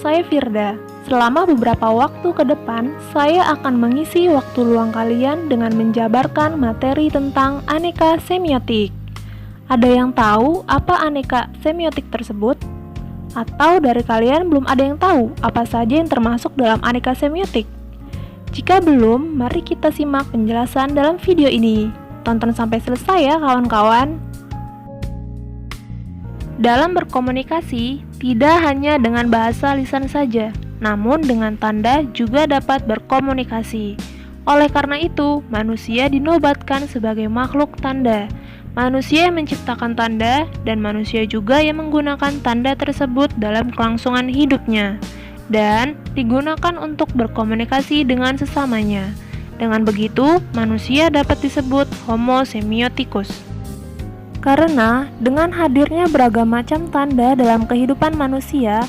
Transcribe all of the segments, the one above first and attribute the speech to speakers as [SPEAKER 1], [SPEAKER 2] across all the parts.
[SPEAKER 1] saya Firda. Selama beberapa waktu ke depan, saya akan mengisi waktu luang kalian dengan menjabarkan materi tentang aneka semiotik. Ada yang tahu apa aneka semiotik tersebut? Atau dari kalian belum ada yang tahu apa saja yang termasuk dalam aneka semiotik? Jika belum, mari kita simak penjelasan dalam video ini. Tonton sampai selesai ya kawan-kawan. Dalam berkomunikasi, tidak hanya dengan bahasa lisan saja, namun dengan tanda juga dapat berkomunikasi. Oleh karena itu, manusia dinobatkan sebagai makhluk tanda. Manusia yang menciptakan tanda, dan manusia juga yang menggunakan tanda tersebut dalam kelangsungan hidupnya, dan digunakan untuk berkomunikasi dengan sesamanya. Dengan begitu, manusia dapat disebut Homo semioticus. Karena dengan hadirnya beragam macam tanda dalam kehidupan manusia,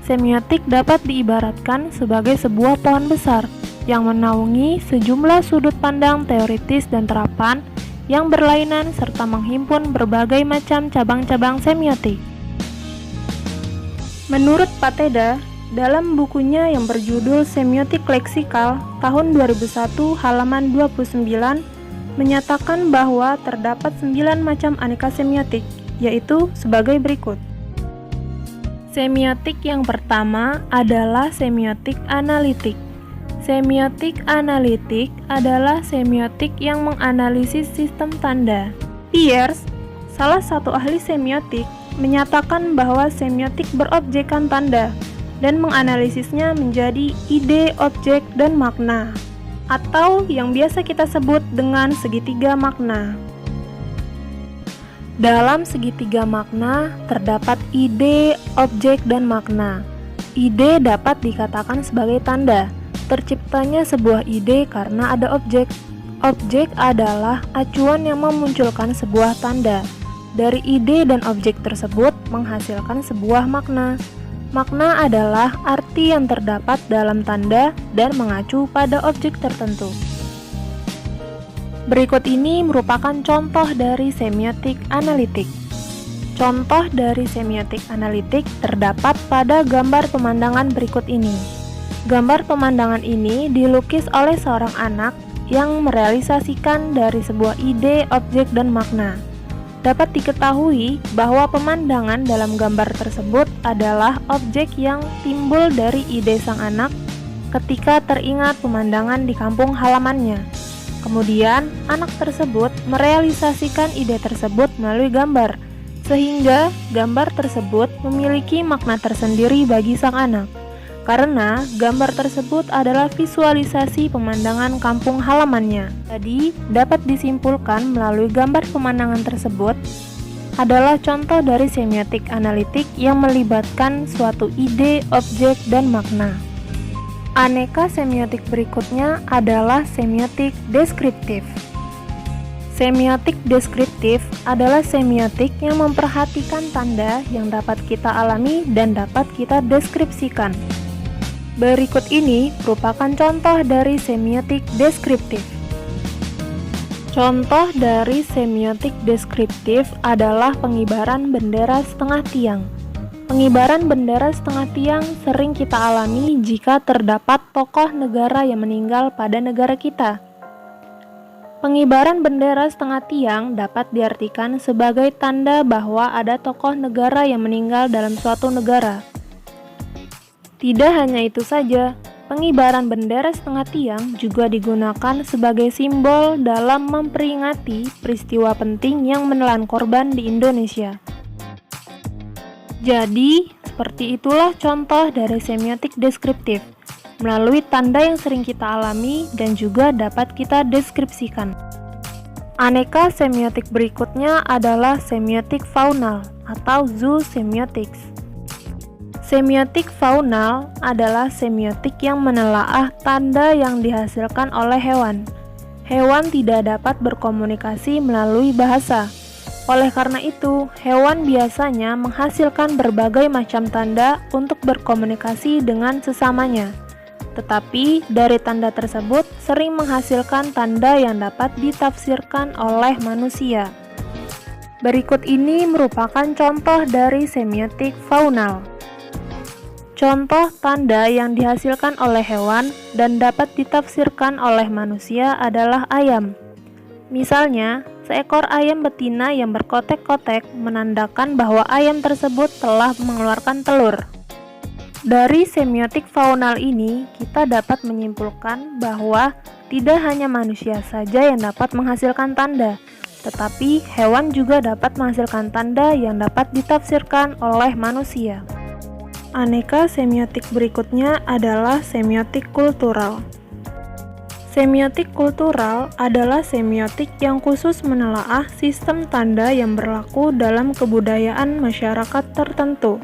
[SPEAKER 1] semiotik dapat diibaratkan sebagai sebuah pohon besar yang menaungi sejumlah sudut pandang teoritis dan terapan yang berlainan serta menghimpun berbagai macam cabang-cabang semiotik. Menurut Pateda, dalam bukunya yang berjudul Semiotik Leksikal tahun 2001 halaman 29, menyatakan bahwa terdapat 9 macam aneka semiotik, yaitu sebagai berikut. Semiotik yang pertama adalah semiotik analitik. Semiotik analitik adalah semiotik yang menganalisis sistem tanda. Peirce, salah satu ahli semiotik, menyatakan bahwa semiotik berobjekkan tanda dan menganalisisnya menjadi ide, objek, dan makna, atau yang biasa kita sebut dengan segitiga makna. Dalam segitiga makna terdapat ide, objek, dan makna. Ide dapat dikatakan sebagai tanda. Terciptanya sebuah ide karena ada objek. Objek adalah acuan yang memunculkan sebuah tanda. Dari ide dan objek tersebut menghasilkan sebuah makna. Makna adalah arti yang terdapat dalam tanda dan mengacu pada objek tertentu. Berikut ini merupakan contoh dari semiotik analitik. Contoh dari semiotik analitik terdapat pada gambar pemandangan berikut ini. Gambar pemandangan ini dilukis oleh seorang anak yang merealisasikan dari sebuah ide, objek, dan makna. Dapat diketahui bahwa pemandangan dalam gambar tersebut adalah objek yang timbul dari ide sang anak ketika teringat pemandangan di kampung halamannya. Kemudian, anak tersebut merealisasikan ide tersebut melalui gambar, sehingga gambar tersebut memiliki makna tersendiri bagi sang anak. Karena gambar tersebut adalah visualisasi pemandangan kampung halamannya. Jadi, dapat disimpulkan melalui gambar pemandangan tersebut adalah contoh dari semiotik analitik yang melibatkan suatu ide, objek, dan makna. Aneka semiotik berikutnya adalah semiotik deskriptif. Semiotik deskriptif adalah semiotik yang memperhatikan tanda yang dapat kita alami dan dapat kita deskripsikan. Berikut ini merupakan contoh dari semiotik deskriptif. Contoh dari semiotik deskriptif adalah pengibaran bendera setengah tiang. Pengibaran bendera setengah tiang sering kita alami jika terdapat tokoh negara yang meninggal pada negara kita. Pengibaran bendera setengah tiang dapat diartikan sebagai tanda bahwa ada tokoh negara yang meninggal dalam suatu negara. Tidak hanya itu saja, pengibaran bendera setengah tiang juga digunakan sebagai simbol dalam memperingati peristiwa penting yang menelan korban di Indonesia. Jadi, seperti itulah contoh dari semiotik deskriptif, melalui tanda yang sering kita alami dan juga dapat kita deskripsikan. Aneka semiotik berikutnya adalah semiotik faunal atau zoosemiotics. Semiotik faunal adalah semiotik yang menelaah tanda yang dihasilkan oleh hewan. Hewan tidak dapat berkomunikasi melalui bahasa. Oleh karena itu, hewan biasanya menghasilkan berbagai macam tanda untuk berkomunikasi dengan sesamanya. Tetapi dari tanda tersebut sering menghasilkan tanda yang dapat ditafsirkan oleh manusia. Berikut ini merupakan contoh dari semiotik faunal. Contoh tanda yang dihasilkan oleh hewan dan dapat ditafsirkan oleh manusia adalah ayam. Misalnya, seekor ayam betina yang berkotek-kotek menandakan bahwa ayam tersebut telah mengeluarkan telur. Dari semiotik faunal ini, kita dapat menyimpulkan bahwa tidak hanya manusia saja yang dapat menghasilkan tanda, tetapi hewan juga dapat menghasilkan tanda yang dapat ditafsirkan oleh manusia. Aneka semiotik berikutnya adalah semiotik kultural. Semiotik kultural adalah semiotik yang khusus menelaah sistem tanda yang berlaku dalam kebudayaan masyarakat tertentu.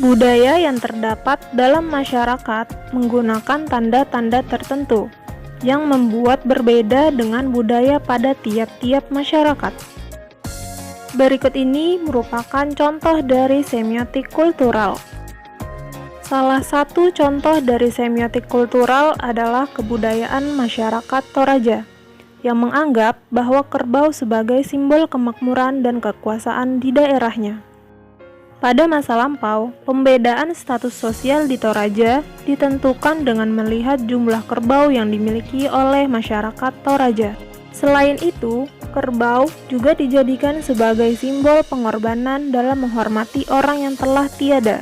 [SPEAKER 1] Budaya yang terdapat dalam masyarakat menggunakan tanda-tanda tertentu yang membuat berbeda dengan budaya pada tiap-tiap masyarakat. Berikut ini merupakan contoh dari semiotik kultural. Salah satu contoh dari semiotik kultural adalah kebudayaan masyarakat Toraja, yang menganggap bahwa kerbau sebagai simbol kemakmuran dan kekuasaan di daerahnya. Pada masa lampau, pembedaan status sosial di Toraja ditentukan dengan melihat jumlah kerbau yang dimiliki oleh masyarakat Toraja. Selain itu, kerbau juga dijadikan sebagai simbol pengorbanan dalam menghormati orang yang telah tiada.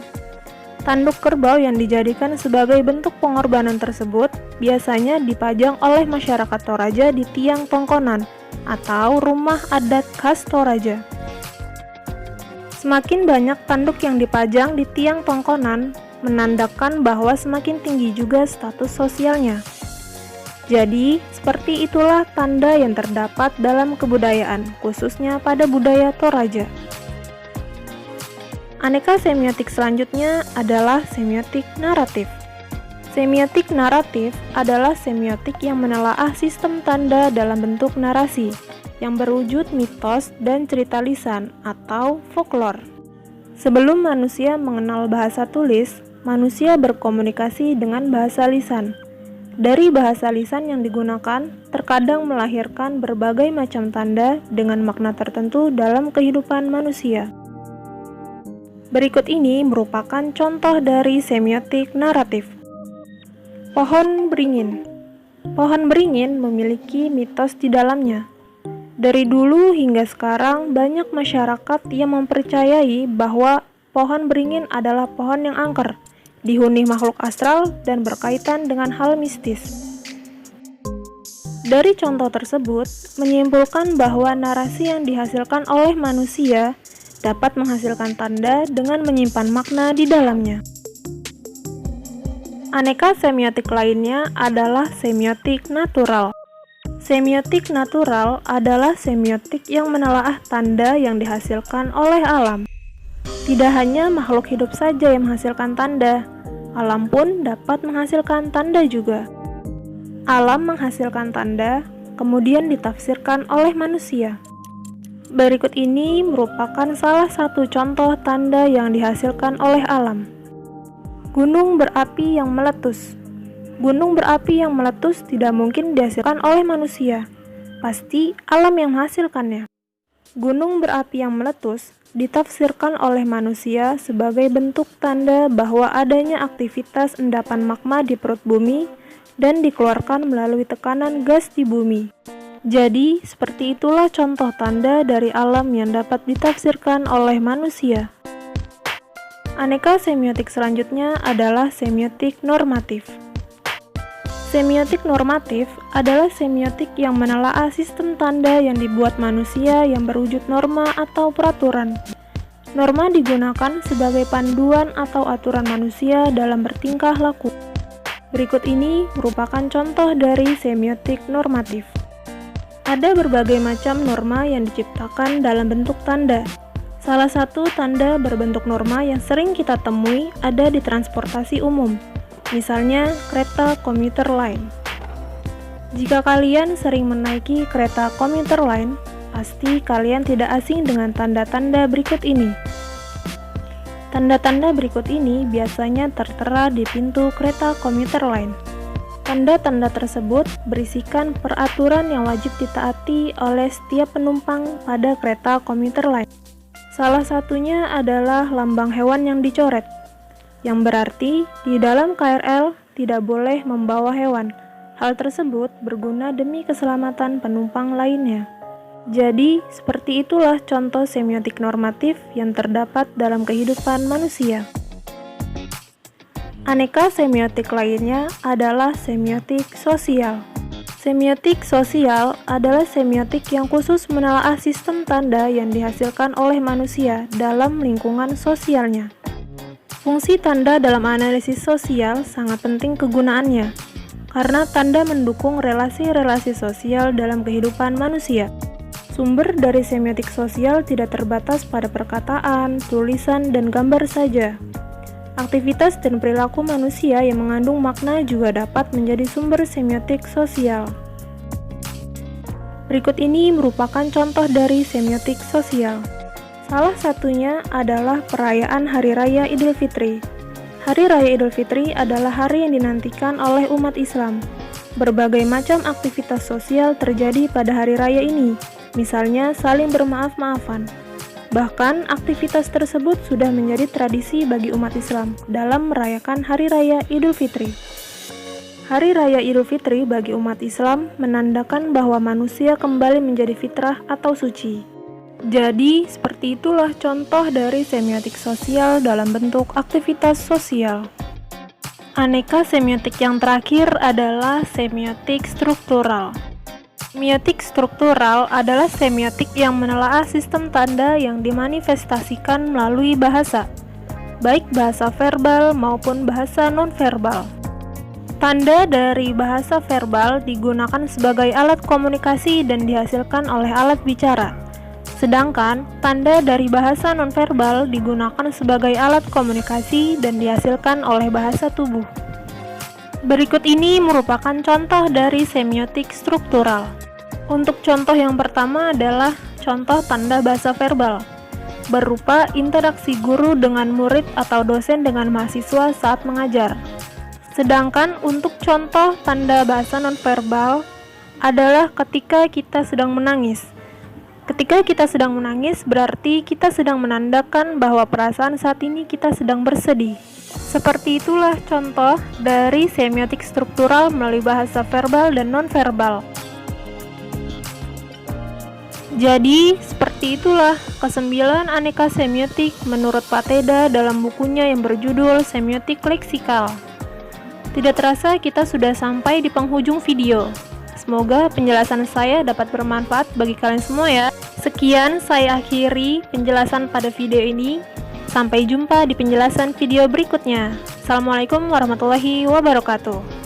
[SPEAKER 1] Tanduk kerbau yang dijadikan sebagai bentuk pengorbanan tersebut biasanya dipajang oleh masyarakat Toraja di tiang tongkonan atau rumah adat khas Toraja. Semakin banyak tanduk yang dipajang di tiang tongkonan menandakan bahwa semakin tinggi juga status sosialnya. Jadi, seperti itulah tanda yang terdapat dalam kebudayaan, khususnya pada budaya Toraja. Aneka semiotik selanjutnya adalah semiotik naratif. Semiotik naratif adalah semiotik yang menelaah sistem tanda dalam bentuk narasi, yang berwujud mitos dan cerita lisan atau folklore. Sebelum manusia mengenal bahasa tulis, manusia berkomunikasi dengan bahasa lisan. Dari bahasa lisan yang digunakan, terkadang melahirkan berbagai macam tanda dengan makna tertentu dalam kehidupan manusia. Berikut ini merupakan contoh dari semiotik naratif. Pohon beringin. Pohon beringin memiliki mitos di dalamnya. Dari dulu hingga sekarang, banyak masyarakat yang mempercayai bahwa pohon beringin adalah pohon yang angker, dihuni makhluk astral, dan berkaitan dengan hal mistis. Dari contoh tersebut, menyimpulkan bahwa narasi yang dihasilkan oleh manusia dapat menghasilkan tanda dengan menyimpan makna di dalamnya. Aneka semiotik lainnya adalah semiotik natural. Semiotik natural adalah semiotik yang menelaah tanda yang dihasilkan oleh alam. Tidak hanya makhluk hidup saja yang menghasilkan tanda, alam pun dapat menghasilkan tanda juga. Alam menghasilkan tanda, kemudian ditafsirkan oleh manusia. Berikut ini merupakan salah satu contoh tanda yang dihasilkan oleh alam. Gunung berapi yang meletus. Gunung berapi yang meletus tidak mungkin dihasilkan oleh manusia. Pasti alam yang menghasilkannya. Gunung berapi yang meletus ditafsirkan oleh manusia sebagai bentuk tanda bahwa adanya aktivitas endapan magma di perut bumi dan dikeluarkan melalui tekanan gas di bumi. Jadi, seperti itulah contoh tanda dari alam yang dapat ditafsirkan oleh manusia. Aneka semiotik selanjutnya adalah semiotik normatif. Semiotik normatif adalah semiotik yang menelaah sistem tanda yang dibuat manusia yang berwujud norma atau peraturan. Norma digunakan sebagai panduan atau aturan manusia dalam bertingkah laku. Berikut ini merupakan contoh dari semiotik normatif. Ada berbagai macam norma yang diciptakan dalam bentuk tanda. Salah satu tanda berbentuk norma yang sering kita temui ada di transportasi umum, misalnya kereta komuter lain. Jika kalian sering menaiki kereta komuter lain, pasti kalian tidak asing dengan tanda-tanda berikut ini. Tanda-tanda berikut ini biasanya tertera di pintu kereta komuter lain. Tanda-tanda tersebut berisikan peraturan yang wajib ditaati oleh setiap penumpang pada kereta komuter lain. Salah satunya adalah lambang hewan yang dicoret. yang berarti di dalam KRL tidak boleh membawa hewan. Hal tersebut berguna demi keselamatan penumpang lainnya. Jadi, seperti itulah contoh semiotik normatif yang terdapat dalam kehidupan manusia. Aneka semiotik lainnya adalah semiotik sosial. Semiotik sosial adalah semiotik yang khusus menelaah sistem tanda yang dihasilkan oleh manusia dalam lingkungan sosialnya. Fungsi tanda dalam analisis sosial sangat penting kegunaannya, karena tanda mendukung relasi-relasi sosial dalam kehidupan manusia. Sumber dari semiotik sosial tidak terbatas pada perkataan, tulisan, dan gambar saja. Aktivitas dan perilaku manusia yang mengandung makna juga dapat menjadi sumber semiotik sosial. Berikut ini merupakan contoh dari semiotik sosial. Salah satunya adalah perayaan Hari Raya Idul Fitri. Hari Raya Idul Fitri adalah hari yang dinantikan oleh umat Islam. Berbagai macam aktivitas sosial terjadi pada hari raya ini, misalnya saling bermaaf-maafan. Bahkan, aktivitas tersebut sudah menjadi tradisi bagi umat Islam dalam merayakan Hari Raya Idul Fitri. Hari Raya Idul Fitri bagi umat Islam menandakan bahwa manusia kembali menjadi fitrah atau suci. Jadi, seperti itulah contoh dari semiotik sosial dalam bentuk aktivitas sosial. Aneka semiotik yang terakhir adalah semiotik struktural. Semiotik struktural adalah semiotik yang menelaah sistem tanda yang dimanifestasikan melalui bahasa, baik bahasa verbal maupun bahasa nonverbal. Tanda dari bahasa verbal digunakan sebagai alat komunikasi dan dihasilkan oleh alat bicara. Sedangkan tanda dari bahasa nonverbal digunakan sebagai alat komunikasi dan dihasilkan oleh bahasa tubuh. Berikut ini merupakan contoh dari semiotik struktural. Untuk contoh yang pertama adalah contoh tanda bahasa verbal, berupa interaksi guru dengan murid atau dosen dengan mahasiswa saat mengajar. Sedangkan untuk contoh tanda bahasa nonverbal adalah ketika kita sedang menangis. Ketika kita sedang menangis berarti kita sedang menandakan bahwa perasaan saat ini kita sedang bersedih. Seperti itulah contoh dari semiotik struktural melalui bahasa verbal dan nonverbal. Jadi, seperti itulah ke-9 aneka semiotik menurut Pateda dalam bukunya yang berjudul Semiotik Leksikal. Tidak terasa kita sudah sampai di penghujung video. Semoga penjelasan saya dapat bermanfaat bagi kalian semua ya. Sekian saya akhiri penjelasan pada video ini. Sampai jumpa di penjelasan video berikutnya. Assalamualaikum warahmatullahi wabarakatuh.